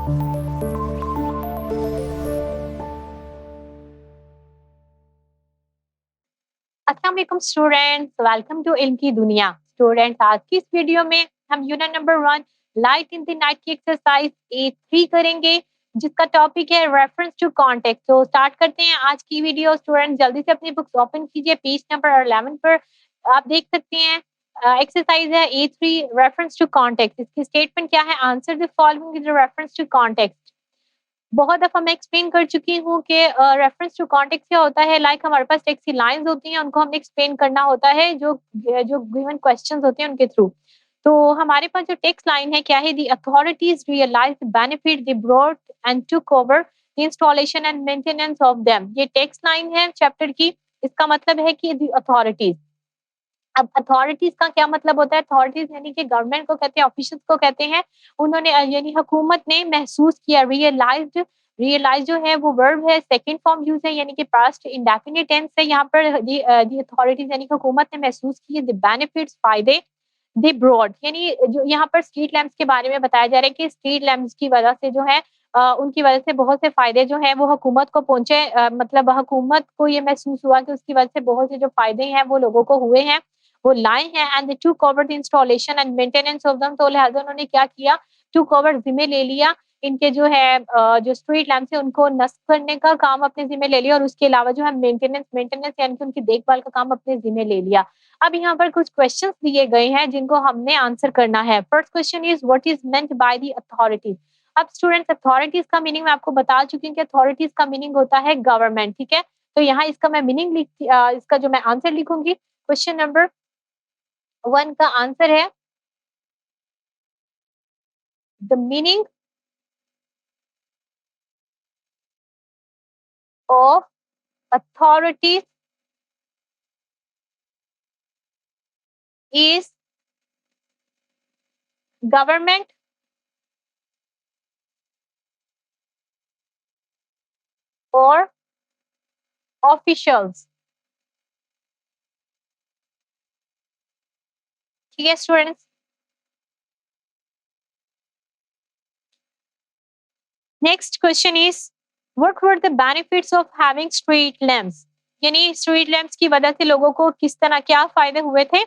अस्सलाम वालेकुम students, welcome to इल्म की दुनिया। स्टूडेंट्स, आज की इस वीडियो में हम unit number 1 light in the night की एक्सरसाइज A3 करेंगे, जिसका टॉपिक है रेफरेंस टू कॉन्टेक्स्ट। तो स्टार्ट करते हैं आज की वीडियो। स्टूडेंट जल्दी से अपनी बुक्स ओपन कीजिए, पेज नंबर 11 पर आप देख सकते हैं एक्सरसाइज है A3 रेफरेंस टू कॉन्टेक्स्ट। इसकी स्टेटमेंट क्या है? Answer the following is reference to context. बहुत दफा मैं एक्सप्लेन कर चुकी हूँ कि रेफरेंस टू कॉन्टेक्स्ट क्या होता है। लाइक हमारे पास टेक्स्ट की लाइंस होती हैं, उनको हमें एक्सप्लेन करना होता है जो जो गिवन क्वेश्चंस होते हैं उनके थ्रू। तो हमारे पास जो टेक्स्ट लाइन है क्या है? The authorities realize the benefit they brought and took over the installation and maintenance of them. ये टेक्स्ट लाइन है चैप्टर की। इसका मतलब है कि द अथॉरिटीज। अब अथॉरिटीज का क्या मतलब होता है? अथॉरिटीज यानी कि गवर्नमेंट को कहते हैं, ऑफिशियल्स को कहते हैं। उन्होंने यानी हुकूमत ने महसूस किया। रियलाइज्ड, रियलाइज जो है वो वर्ब है, सेकंड फॉर्म यूज है यानी कि पास्ट इंडेफिनिट टेंस है। यहाँ पर दी अथॉरिटीज यानी कि हुकूमत ने महसूस किए द बेनिफिट्स, फायदे। दे ब्रॉड यानी जो यहाँ पर स्ट्रीट लैंप्स के बारे में बताया जा रहा है कि स्ट्रीट लैंप्स की वजह से जो है उनकी वजह से बहुत से फायदे जो हैं वो हुकूमत को पहुंचे। मतलब हुकूमत को ये महसूस हुआ कि उसकी वजह से बहुत से जो फायदे हैं वो लोगों को हुए हैं, वो लाए हैं। And they took over the installation and maintenance of them. तो लिहाजा उन्होंने क्या किया? टूक ओवर, जिम्मे ले लिया इनके जो है जो स्ट्रीट लैंप्स है उनको नस्ब करने का काम अपने जिम्मे ले लिया, और उसके अलावा जो है मेंटेनेंस मेंटेनेंस यानी कि उनकी देखभाल का काम अपने जिम्मे ले लिया। अब यहाँ पर कुछ क्वेश्चंस दिए गए हैं जिनको हमने आंसर करना है। First question is what is meant by the authorities. अब स्टूडेंट्स, अथॉरिटीज का मीनिंग मैं आपको बता चुकी हूँ कि अथॉरिटीज का मीनिंग होता है गवर्नमेंट। ठीक है, तो यहाँ इसका मैं मीनिंग इसका जो मैं आंसर लिखूंगी, क्वेश्चन नंबर 1 का आंसर है the meaning of authorities is government और ऑफिशियल्स। ठीक है students, next question is what were the benefits of having street lamps. यानी स्ट्रीट लैंप्स की वजह से लोगों को किस तरह क्या फायदे हुए थे?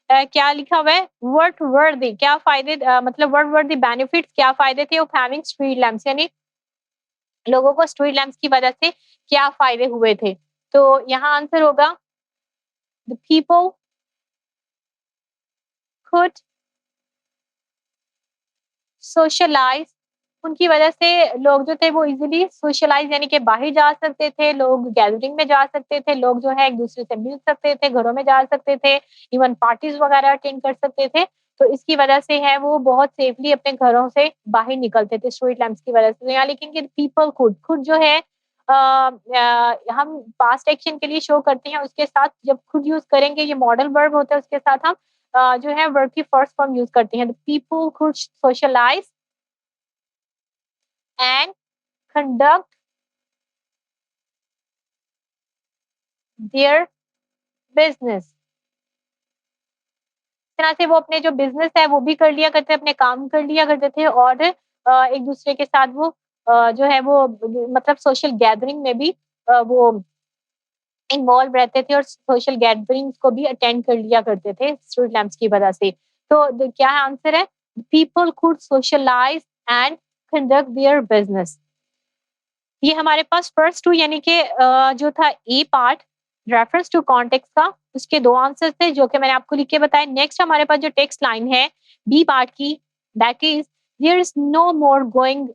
क्या लिखा हुआ है? व्हाट वर द, क्या फायदे, मतलब व्हाट वर द बेनिफिट्स, क्या फायदे थे ऑफ हैविंग स्ट्रीट लैंप्स, यानी लोगों को स्ट्रीट लैंप्स की वजह से क्या फायदे हुए थे। तो यहाँ आंसर होगा द पीपल could सोशलाइज। उनकी वजह से लोग जो थे वो इजीली सोशलाइज यानी कि बाहर जा सकते थे, लोग गैदरिंग में जा सकते थे, लोग जो है एक दूसरे से मिल सकते थे, घरों में जा सकते थे, इवन पार्टीज वगैरह अटेंड कर सकते थे। तो इसकी वजह से है वो बहुत सेफली अपने घरों से बाहर निकलते थे स्ट्रीट लैंप्स की वजह से। तो यहाँ लिखेंगे पीपल खुद, खुद जो है हम पास्ट एक्शन के लिए शो करते हैं, उसके साथ जब खुद यूज करेंगे ये मॉडल वर्ब होता है, उसके साथ हम जो है वर्ब की फर्स्ट फॉर्म यूज करते हैं। पीपल खुद socialise and conduct their business। इस तरह से वो अपने जो बिजनेस है वो भी कर लिया करते थे, अपने काम कर लिया करते थे, और एक दूसरे के साथ वो जो है वो मतलब सोशल गैदरिंग में भी वो इन्वॉल्व रहते थे, और सोशल गैदरिंग्स को भी अटेंड कर लिया करते थे स्ट्रीट लैंप्स की वजह से। तो क्या आंसर है? People could socialize and conduct their business. ये हमारे पास फर्स्ट टू यानी कि जो था A part reference to context का, उसके दो आंसर थे जो कि मैंने आपको लिख के बताए। नेक्स्ट हमारे पास जो टेक्स्ट लाइन है बी पार्ट की, that is there is no more going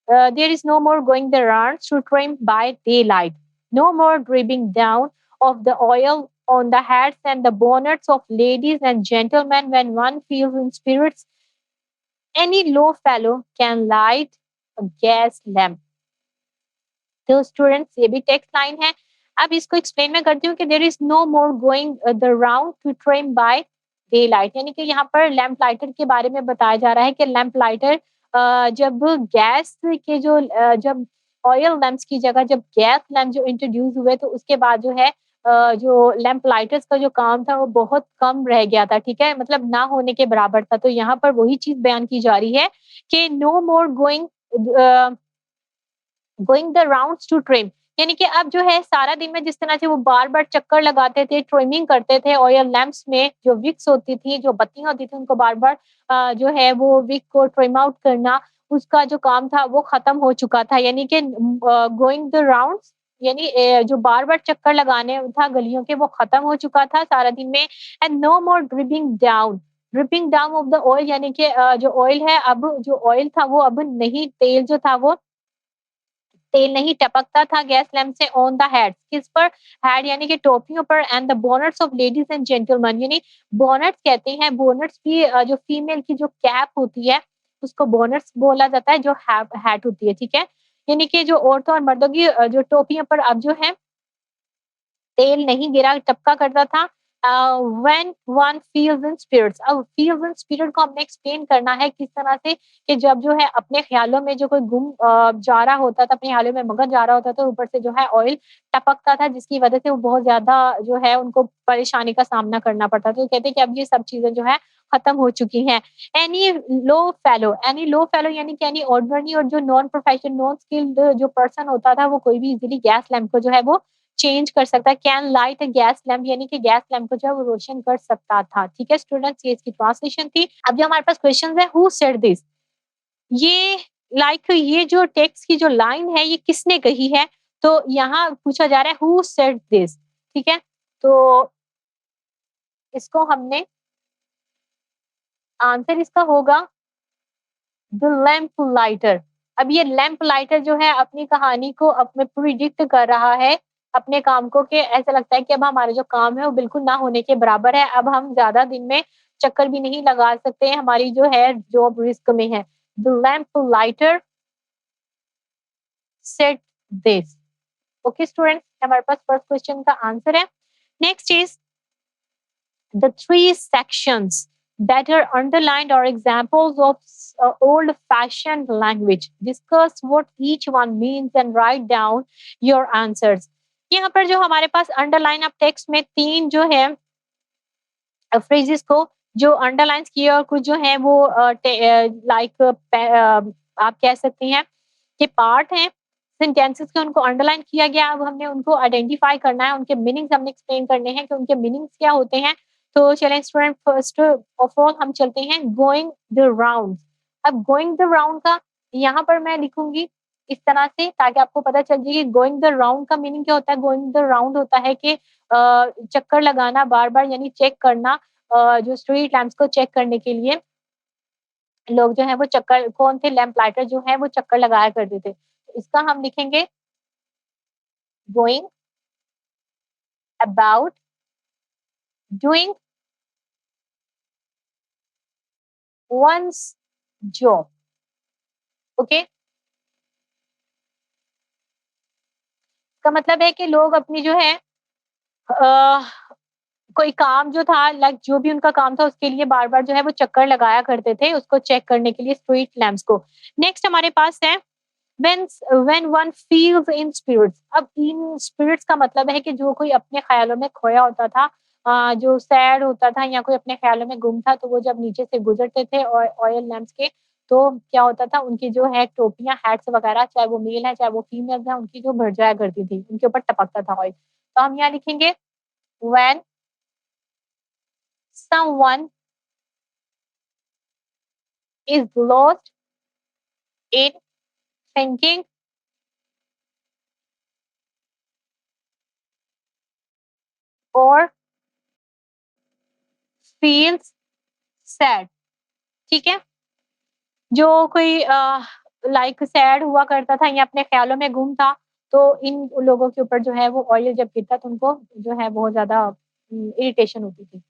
there is no more going the runs to trim by daylight, no more dripping down of the oil on the heads and the bonnets of ladies and gentlemen when one feels in spirits. Any low fellow can light a gas lamp. तो students ये भी text line है। अब इसको explain मैं करती हूँ कि there is no more going the round to trim by daylight, यानी कि यहाँ पर लैंप लाइटर के बारे में बताया जा रहा है कि लैंप लाइटर जब गैस के जो जब ऑयल लैंप्स की जगह जब गैस लैंप जो इंट्रोड्यूस हुए तो उसके बाद जो है जो लैंप लाइटर्स का जो काम था वो बहुत कम रह गया था। ठीक है, मतलब ना होने के बराबर था। तो यहाँ पर वही चीज बयान की जा रही है कि no more going going the rounds to trim, यानी कि अब जो है सारा दिन में जिस तरह से वो बार-बार चक्कर लगाते थे, ट्रिमिंग करते थे ऑयल लैंप्स में जो विक्स होती थी, जो बत्तियाँ होती थी उनको बार-बार जो है वो विक को ट्रिम आउट करना, उसका जो काम था वो खत्म हो चुका था। यानी कि गोइंग द राउंड्स यानी जो बार-बार चक्कर लगाने था गलियों के वो खत्म हो चुका था सारा दिन में। And no more dripping down of the oil, यानी कि जो ऑयल है अब जो ऑयल था वो अब नहीं, तेल जो था वो तेल नहीं टपकता था गैस लैंप से ऑन द हेड, किस पर? हेड यानी कि टोपियों पर, and the bonnets of ladies and gentleman, यानी बोनट्स कहते हैं, बोनट्स भी जो फीमेल की जो कैप होती है उसको बोनट्स बोला जाता है, जो हैट होती है, ठीक है। यानी कि जो औरतों और मर्दों की जो टोपियों पर अब जो है तेल नहीं गिरा टपका करता था। When one feels in spirits, अब फील्स इन स्पिरिट को हमने एक्सप्लेन करना है किस तरह से कि जब जो है अपने ख्यालों में जो कोई गुम जा रहा होता था, अपने ख्यालों में मगन जा रहा होता था, ऊपर से जो है ऑयल टपकता था जिसकी वजह से वो बहुत ज्यादा जो है उनको परेशानी का सामना करना पड़ता था। तो कहते हैं कि अब ये सब चीजें जो है खत्म हो चुकी हैं। एनी लो फेलो यानी कि एनी ऑर्डिनरी और जो नॉन प्रोफेशनल नॉन स्किल्ड जो पर्सन होता था वो कोई भी इजीली गैस लैंप को जो है वो चेंज कर सकता है, can light a gas lamp, यानी कि गैस लैंप को जो है वो रोशन कर सकता था। ठीक है स्टूडेंट्स, ये इसकी ट्रांसलेशन थी। अब जो हमारे पास क्वेश्चन है, हु सेड दिस, ये ये जो टेक्स्ट की जो लाइन है ये किसने कही है? तो यहाँ पूछा जा रहा है हु सेड दिस, ठीक है। तो इसको हमने आंसर इसका होगा द लैंप लाइटर। अब ये लैंप लाइटर जो है अपनी कहानी को अपने प्रिडिक्ट कर रहा है अपने काम को, कि ऐसा लगता है कि अब हमारा जो काम है वो बिल्कुल ना होने के बराबर है, अब हम ज्यादा दिन में चक्कर भी नहीं लगा सकते हैं, हमारी जो है जॉब रिस्क में है। The lamp lighter set this. Okay student, हमारे पास फर्स्ट क्वेश्चन का आंसर है। Next is the three sections that are underlined are examples of old-fashioned language. Discuss what each one means and write down your answers. यहाँ पर जो हमारे पास underline of text में तीन जो है फ्रेजेस को जो अंडरलाइन किए और कुछ जो है वो लाइक आप कह सकती हैं कि पार्ट हैं सेंटेंसेस के, उनको अंडरलाइन किया गया। अब हमने उनको आइडेंटिफाई करना है, उनके मीनिंग्स हमने एक्सप्लेन करने हैं कि उनके मीनिंग्स क्या होते हैं। तो चलें स्टूडेंट, फर्स्ट ऑफ ऑल हम चलते हैं गोइंग द राउंड। अब गोइंग द राउंड का यहाँ पर मैं लिखूंगी इस तरह से ताकि आपको पता चल जाए कि गोइंग द राउंड का मीनिंग क्या होता है। गोइंग द राउंड होता है कि चक्कर लगाना बार बार, यानी चेक करना। जो स्ट्रीट लैंप्स को चेक करने के लिए लोग जो है वो चक्कर, कौन थे लैंप लाइटर जो है वो चक्कर लगाया करते थे। तो इसका हम लिखेंगे going about doing one's job. Okay, इसका मतलब है कि लोग अपनी जो है कोई काम जो था, लाइक जो भी उनका काम था उसके लिए बार बार जो है वो चक्कर लगाया करते थे उसको चेक करने के लिए स्ट्रीट लैंप्स को। नेक्स्ट हमारे पास है when when one feels in spirits। अब इन स्पिरिट्स का मतलब है कि जो कोई अपने ख्यालों में खोया होता था, जो सैड होता था या कोई अपने ख्यालों में गुम था, तो वो जब नीचे से गुजरते थे और ऑयल लैंप्स के, तो क्या होता था उनकी जो है टोपियां हैट्स वगैरह, चाहे वो मेल है चाहे वो फीमेल है, उनकी जो भर जाया करती थी, उनके ऊपर टपकता था ऑयल। तो हम यहाँ लिखेंगे when someone is lost in thinking or feels sad। ठीक है, जो कोई लाइक सैड हुआ करता था या अपने ख्यालों में गुम था, तो इन लोगों के ऊपर जो है वो ऑयल जब गिरता तो उनको जो है बहुत ज़्यादा इरिटेशन होती थी।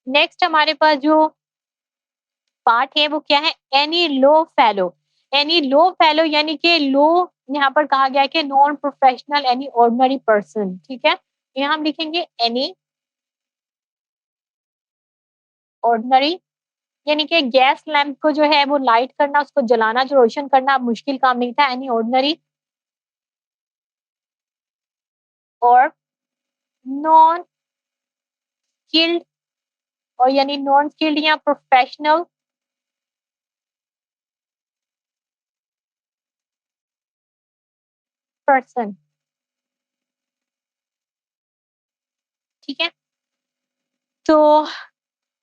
नेक्स्ट हमारे पास जो पार्ट है वो क्या है? एनी लो फेलो। एनी लो फेलो यानी कि लो यहाँ पर कहा गया है कि non professional any ordinary person. ठीक है, यहाँ हम लिखेंगे एनी ऑर्डिनरी, यानी कि गैस लैंप को जो है वो लाइट करना, उसको जलाना, जो रोशन करना अब मुश्किल काम नहीं था। एनी ऑर्डिनरी और नॉन स्किल्ड, और यानी नॉन स्किल्ड या प्रोफेशनल पर्सन। ठीक है, तो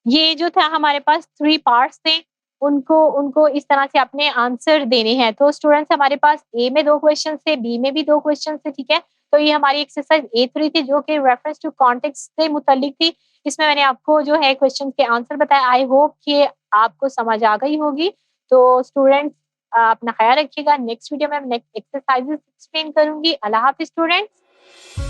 ये जो था हमारे पास 3 पार्ट्स थे, उनको उनको इस तरह से अपने आंसर देने हैं। तो स्टूडेंट्स हमारे पास ए में 2 क्वेश्चन थे, बी में भी 2 क्वेश्चन थे, ठीक है? तो ये हमारी एक्सरसाइज A3 थी जो कि रेफरेंस टू कॉन्टेक्स्ट से मुताल्लिक थी। इसमें मैंने आपको जो है क्वेश्चन के आंसर बताए। आई होप कि आपको समझ आ गई होगी। तो स्टूडेंट्स अपना ख़्याल रखिएगा। नेक्स्ट वीडियो में नेक्स्ट एक्सरसाइज़ेज़ एक्सप्लेन करूँगी। अल्लाह हाफ़िज़ स्टूडेंट्स।